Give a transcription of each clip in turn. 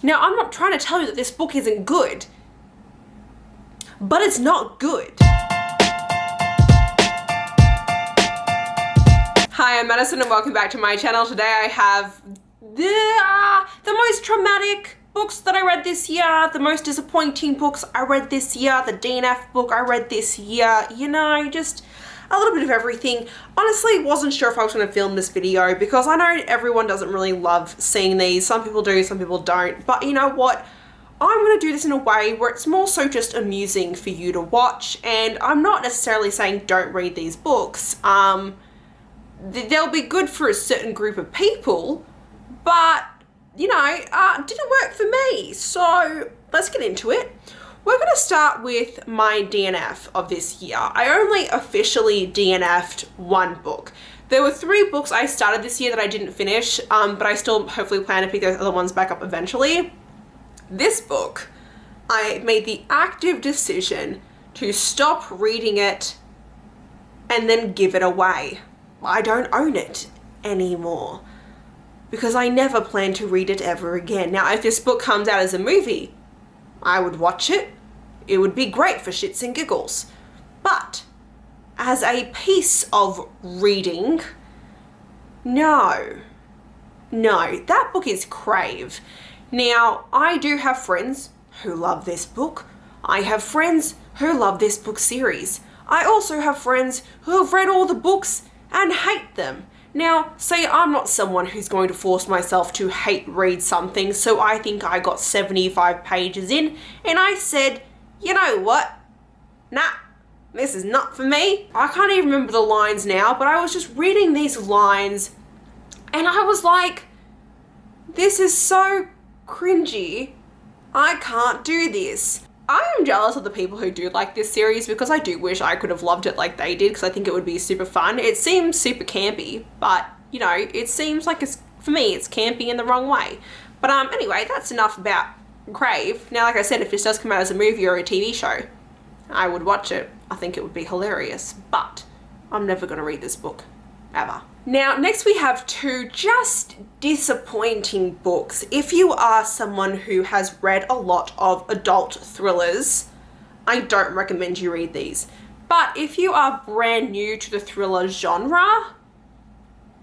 Now, I'm not trying to tell you that this book isn't good, but it's not good. Hi, I'm Madison and welcome back to my channel. Today I have the most traumatic books that I read this year, the most disappointing books I read this year, the DNF book I read this year, you know, just a little bit of everything. Honestly, wasn't sure if I was going to film this video because I know everyone doesn't really love seeing these. Some people do, some people don't. But you know what? I'm going to do this in a way where it's more so just amusing for you to watch. And I'm not necessarily saying don't read these books. They'll be good for a certain group of people, but you know, didn't work for me. So let's get into it. We're going to start with my DNF of this year. I only officially DNF'd one book. There were 3 books I started this year that I didn't finish, but I still hopefully plan to pick those other ones back up eventually. This book, I made the active decision to stop reading it and then give it away. I don't own it anymore because I never plan to read it ever again. Now, if this book comes out as a movie, I would watch it. It would be great for shits and giggles. But as a piece of reading, no, that book is Crave. Now, I do have friends who love this book. I have friends who love this book series. I also have friends who have read all the books and hate them. Now, say I'm not someone who's going to force myself to hate read something, so I think I got 75 pages in and I said, you know what? Nah, this is not for me. I can't even remember the lines now, but I was just reading these lines and I was like, this is so cringy. I can't do this. I am jealous of the people who do like this series because I do wish I could have loved it like they did because I think it would be super fun. It seems super campy, but you know, it seems like for me, it's campy in the wrong way. But anyway, that's enough about Crave. Now, like I said, if this does come out as a movie or a TV show, I would watch it. I think it would be hilarious, but I'm never going to read this book, ever. Now, next we have 2 just disappointing books. If you are someone who has read a lot of adult thrillers, I don't recommend you read these. But if you are brand new to the thriller genre,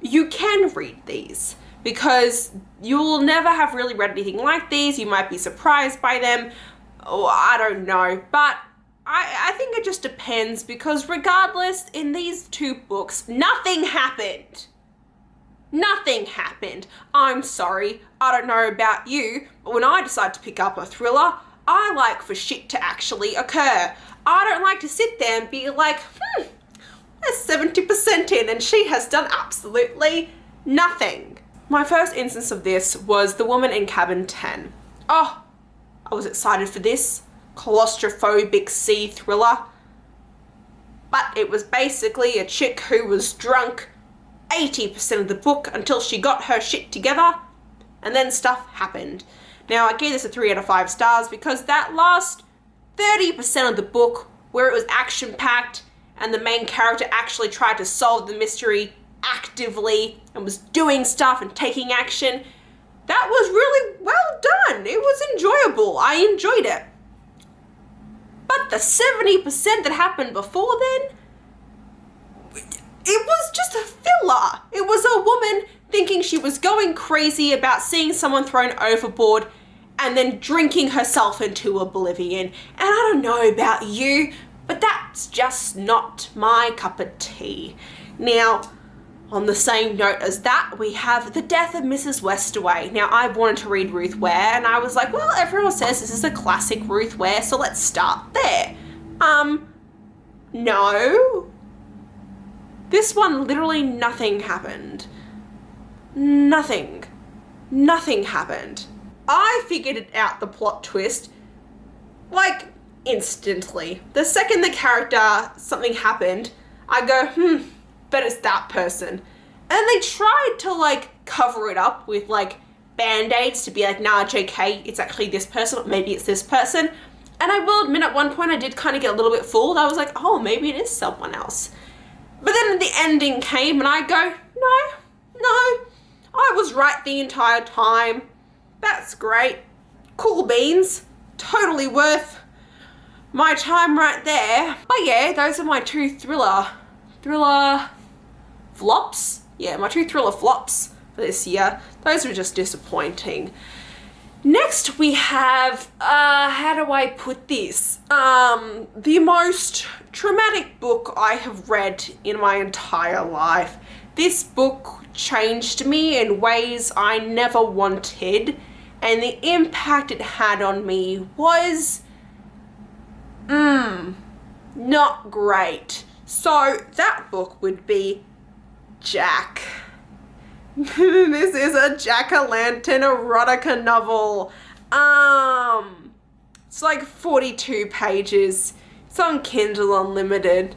you can read these because you'll never have really read anything like these. You might be surprised by them. Oh, I don't know, but I think it just depends because regardless, in these 2 books, nothing happened. Nothing happened. I'm sorry, I don't know about you, but when I decide to pick up a thriller, I like for shit to actually occur. I don't like to sit there and be like, there's 70% in and she has done absolutely nothing. My first instance of this was The Woman in Cabin 10. Oh, I was excited for this claustrophobic sea thriller, but it was basically a chick who was drunk 80% of the book until she got her shit together and then stuff happened. Now, I gave this a 3 out of 5 stars because that last 30% of the book where it was action-packed and the main character actually tried to solve the mystery actively and was doing stuff and taking action, that was really well done. It was enjoyable. I enjoyed it. But the 70% that happened before then, it was just a filler. It was a woman thinking she was going crazy about seeing someone thrown overboard and then drinking herself into oblivion. And I don't know about you, but that's just not my cup of tea. Now, on the same note as that, we have The Death of Mrs Westaway. Now, I wanted to read Ruth Ware, and I was like, well, everyone says this is a classic Ruth Ware, so let's start there. No. This one, literally nothing happened. Nothing happened. I figured out the plot twist, like, instantly. The second the character, something happened, I go, but it's that person. And they tried to like cover it up with like band-aids to be like, nah, JK, it's actually this person, or maybe it's this person. And I will admit at one point I did kind of get a little bit fooled. I was like, oh, maybe it is someone else. But then the ending came and I go, no, I was right the entire time. That's great. cool beans, totally worth my time right there. But yeah, those are my two thriller flops. Yeah, my two thriller flops for this year. Those were just disappointing. Next we have, how do I put this? The most traumatic book I have read in my entire life. This book changed me in ways I never wanted, and the impact it had on me was, not great. So that book would be Jack. This is a jack-o'-lantern erotica novel. It's like 42 pages. It's on Kindle Unlimited.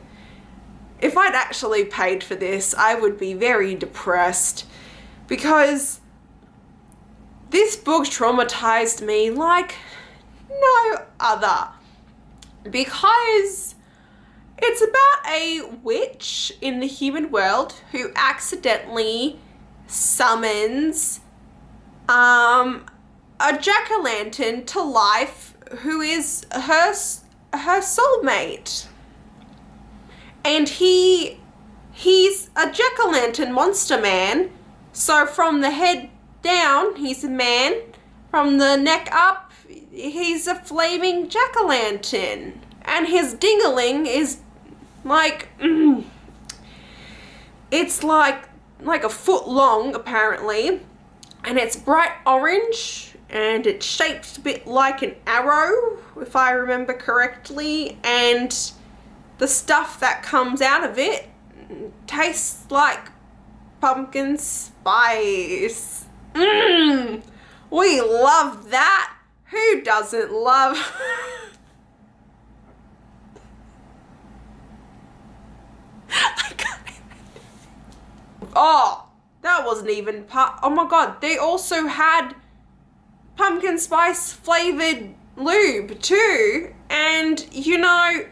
If I'd actually paid for this, I would be very depressed, because this book traumatized me like no other, because it's about a witch in the human world who accidentally summons a jack-o'-lantern to life who is her soulmate. And he's a jack-o'-lantern monster man. So from the head down, he's a man. From the neck up, he's a flaming jack-o'-lantern. And his dingling is like, it's like a foot long apparently, and it's bright orange, and it's shaped a bit like an arrow, if I remember correctly, and the stuff that comes out of it tastes like pumpkin spice. We love that. Who doesn't love Oh, that wasn't even part. Oh my god, they also had pumpkin spice flavored lube too. And you know,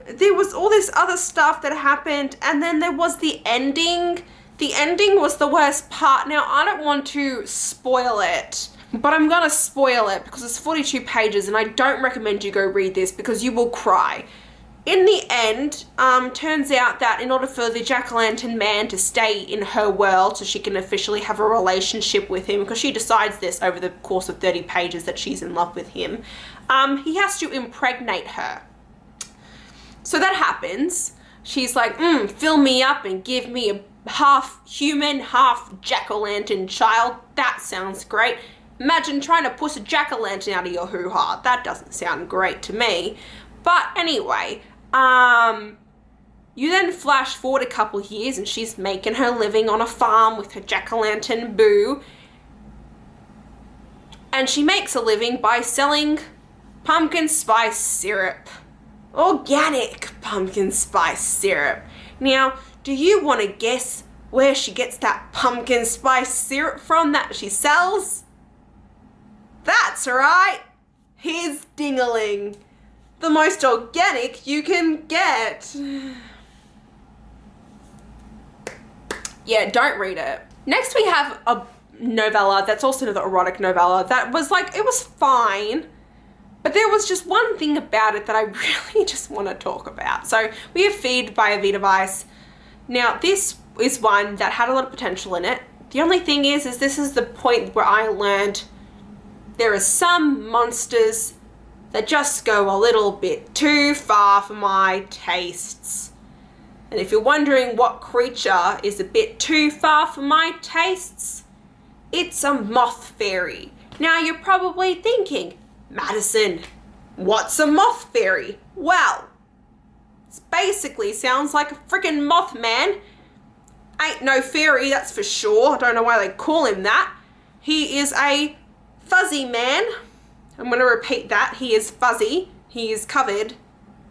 there was all this other stuff that happened, and then there was the ending. The ending was the worst part. Now, I don't want to spoil it, but I'm gonna spoil it because it's 42 pages, and I don't recommend you go read this because you will cry. In the end, turns out that in order for the jack-o'-lantern man to stay in her world so she can officially have a relationship with him, because she decides this over the course of 30 pages that she's in love with him, he has to impregnate her. So that happens. She's like, fill me up and give me a half human, half jack-o'-lantern child. That sounds great. Imagine trying to push a jack-o'-lantern out of your hoo-ha. That doesn't sound great to me. But anyway, you then flash forward a couple of years, and she's making her living on a farm with her jack-o'-lantern boo. And she makes a living by selling pumpkin spice syrup. Organic pumpkin spice syrup. Now, do you want to guess where she gets that pumpkin spice syrup from that she sells? That's right, his dingling. The most organic you can get. Yeah, don't read it. Next we have a novella that's also another erotic novella that was like, it was fine, but there was just one thing about it that I really just want to talk about. So we have Feed by Evita Weiss. Now this is one that had a lot of potential in it. The only thing is this is the point where I learned there are some monsters that just go a little bit too far for my tastes. And if you're wondering what creature is a bit too far for my tastes, it's a moth fairy. Now you're probably thinking, Madison, what's a moth fairy? Well, it basically sounds like a freaking Mothman. Ain't no fairy, that's for sure. I don't know why they call him that. He is a fuzzy man. I'm going to repeat that. He is fuzzy. He is covered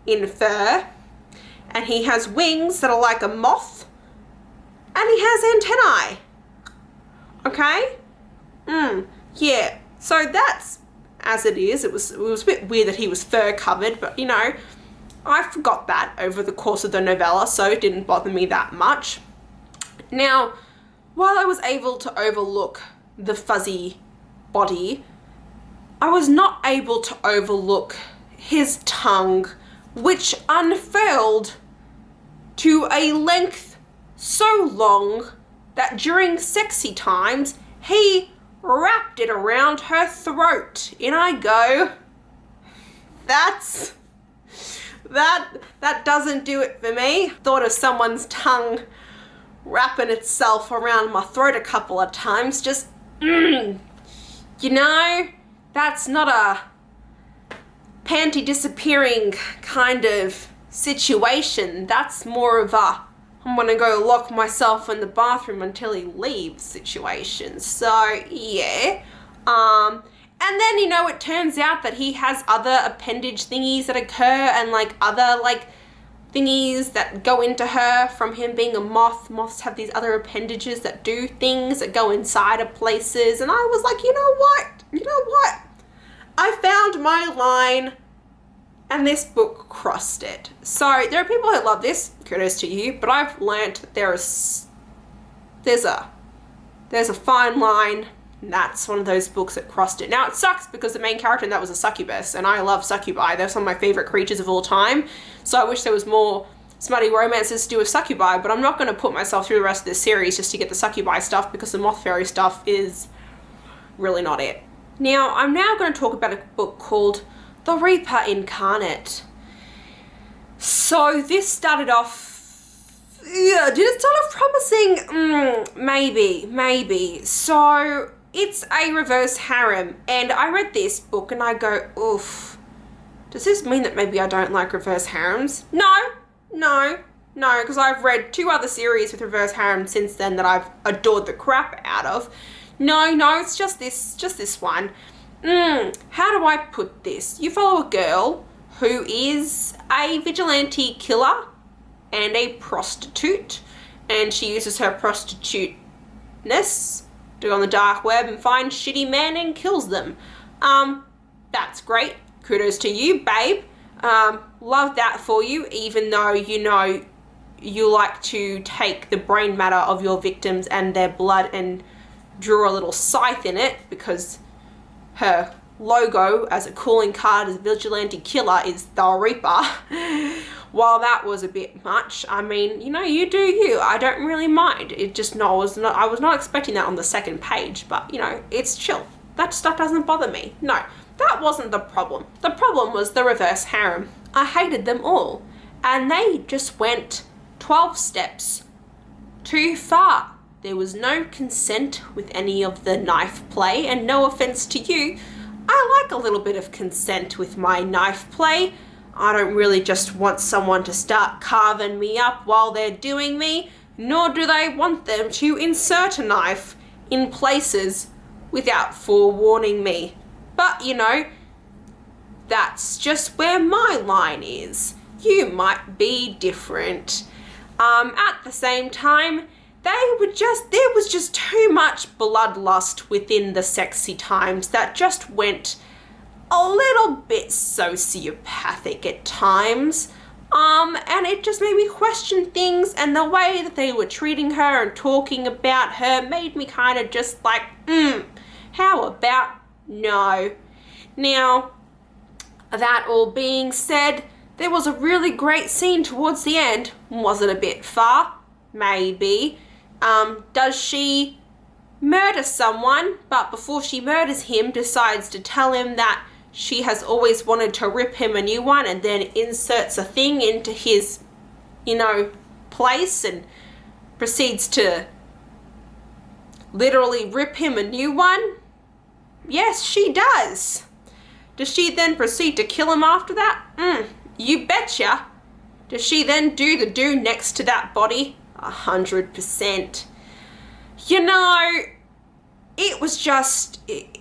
in fur. And he has wings that are like a moth. And he has antennae. Okay? Yeah. So that's as it is. It was a bit weird that he was fur covered, but you know, I forgot that over the course of the novella, so it didn't bother me that much. Now, while I was able to overlook the fuzzy body, I was not able to overlook his tongue, which unfurled to a length so long that during sexy times, he wrapped it around her throat. In I go. That doesn't do it for me. Thought of someone's tongue wrapping itself around my throat a couple of times, just, you know, that's not a panty disappearing kind of situation. That's more of a, I'm gonna go lock myself in the bathroom until he leaves situation. So yeah. And then, you know, it turns out that he has other appendage thingies that occur and like other like thingies that go into her from him being a moth. Moths have these other appendages that do things that go inside of places. And I was like, you know what? I found my line and this book crossed it. So there are people who love this, kudos to you, but I've learnt that there's a fine line. And that's one of those books that crossed it. Now it sucks because the main character in that was a succubus, and I love succubi. They're some of my favorite creatures of all time. So I wish there was more smutty romances to do with succubi, but I'm not going to put myself through the rest of this series just to get the succubi stuff because the moth fairy stuff is really not it. Now I'm now going to talk about a book called The Reaperincarnate. So this started off, yeah, did it start off promising? Maybe. So it's a reverse harem, and I read this book and I go, oof, does this mean that maybe I don't like reverse harems? No, because I've read 2 other series with reverse harems since then that I've adored the crap out of. No, it's just this one. How do I put this? You follow a girl who is a vigilante killer and a prostitute, and she uses her prostituteness to go on the dark web and find shitty men and kills them. That's great. Kudos to you, babe. Love that for you, even though you know you like to take the brain matter of your victims and their blood and draw a little scythe in it, because her logo as a calling card as a vigilante killer is the Reaper. While that was a bit much, I mean, you know, you do you. I don't really mind. It just, I was not expecting that on the second page, but, you know, it's chill. That stuff doesn't bother me. No, that wasn't the problem. The problem was the reverse harem. I hated them all. And they just went 12 steps too far. There was no consent with any of the knife play, and no offense to you, I like a little bit of consent with my knife play. I don't really just want someone to start carving me up while they're doing me, nor do they want them to insert a knife in places without forewarning me. But, you know, that's just where my line is. You might be different. At the same time, there was just too much bloodlust within the sexy times that just went a little bit sociopathic at times. And it just made me question things, and the way that they were treating her and talking about her made me kind of just like, how about no? Now, that all being said, there was a really great scene towards the end. Was it a bit far? Maybe. Does she murder someone, but before she murders him decides to tell him that she has always wanted to rip him a new one, and then inserts a thing into his, you know, place and proceeds to literally rip him a new one? Yes, she does. Does she then proceed to kill him after that? You betcha. Does she then do the do next to that body? 100%. You know, it was just, it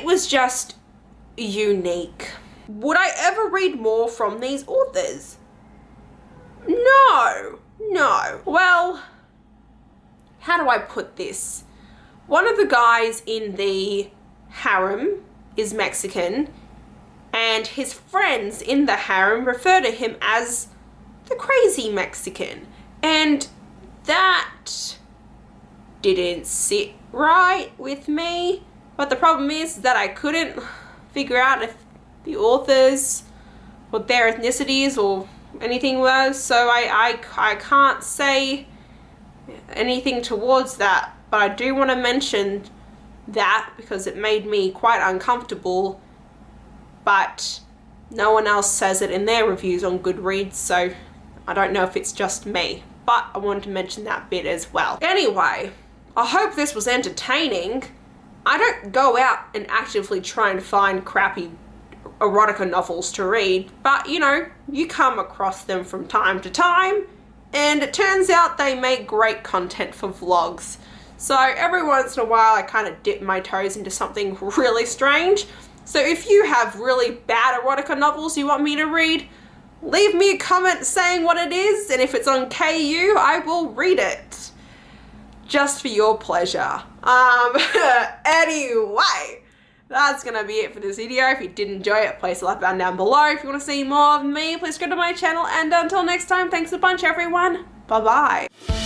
was just unique. Would I ever read more from these authors? No. Well, how do I put this? One of the guys in the harem is Mexican, and his friends in the harem refer to him as the crazy Mexican, and that didn't sit right with me. But the problem is that I couldn't figure out if the authors, what their ethnicities or anything was, so I can't say anything towards that. But I do want to mention that because it made me quite uncomfortable, but no one else says it in their reviews on Goodreads, so I don't know if it's just me, but I wanted to mention that bit as well. Anyway, I hope this was entertaining. I don't go out and actively try and find crappy erotica novels to read, but you know, you come across them from time to time, and it turns out they make great content for vlogs. So every once in a while I kind of dip my toes into something really strange. So if you have really bad erotica novels you want me to read, leave me a comment saying what it is, and if it's on KU, I will read it. Just for your pleasure. Anyway, that's gonna be it for this video. If you did enjoy it, place a like button down below. If you want to see more of me, please go to my channel, and until next time, thanks a bunch everyone. Bye bye.